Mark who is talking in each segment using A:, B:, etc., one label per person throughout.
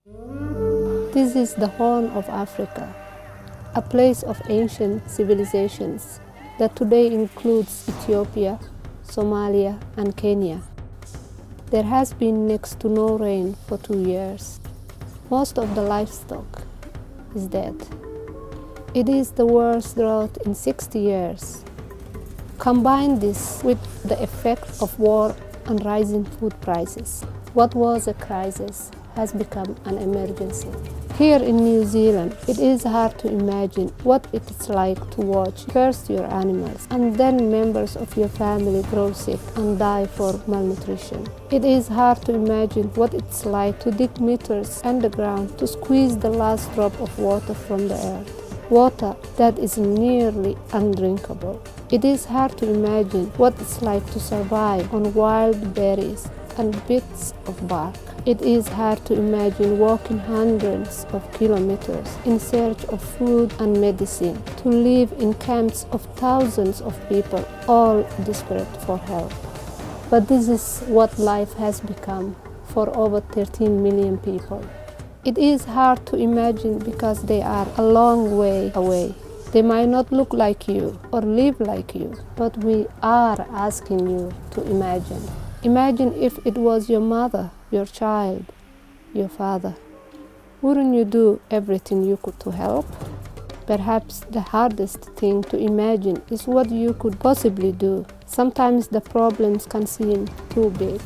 A: This is the Horn of Africa, a place of ancient civilizations that today includes Ethiopia, Somalia, and Kenya. There has been next to no rain for 2 years. Most of the livestock is dead. It is the worst drought in 60 years. Combine this with the effect of war and rising food prices. What was a crisis has become an emergency. Here in New Zealand, it is hard to imagine what it is like to watch first your animals and then members of your family grow sick and die for malnutrition. It is hard to imagine what it's like to dig meters underground to squeeze the last drop of water from the earth, water that is nearly undrinkable. It is hard to imagine what it's like to survive on wild berries and bits of bark. It is hard to imagine walking hundreds of kilometers in search of food and medicine, to live in camps of thousands of people, all desperate for help. But this is what life has become for over 13 million people. It is hard to imagine because they are a long way away. They might not look like you or live like you, but we are asking you to imagine. Imagine if it was your mother, your child, your father. Wouldn't you do everything you could to help? Perhaps the hardest thing to imagine is what you could possibly do. Sometimes the problems can seem too big.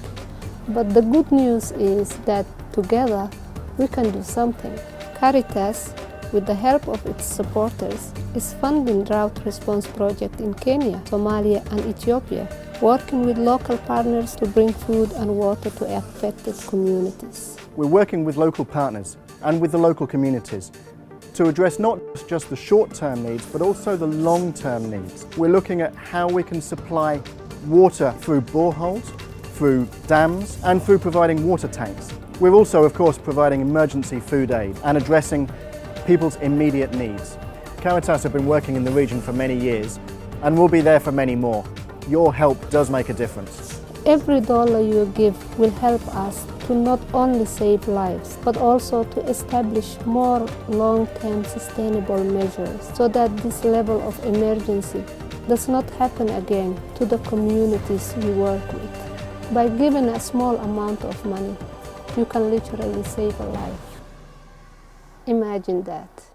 A: But the good news is that together we can do something. Caritas, with the help of its supporters, is funding drought response projects in Kenya, Somalia, and Ethiopia, working with local partners to bring food and water to affected communities.
B: We're working with local partners and with the local communities to address not just the short-term needs, but also the long-term needs. We're looking at how we can supply water through boreholes, through dams, and through providing water tanks. We're also, of course, providing emergency food aid and addressing people's immediate needs. Caritas have been working in the region for many years and will be there for many more. Your help does make a difference.
A: Every dollar you give will help us to not only save lives, but also to establish more long-term sustainable measures so that this level of emergency does not happen again to the communities we work with. By giving a small amount of money, you can literally save a life. Imagine that.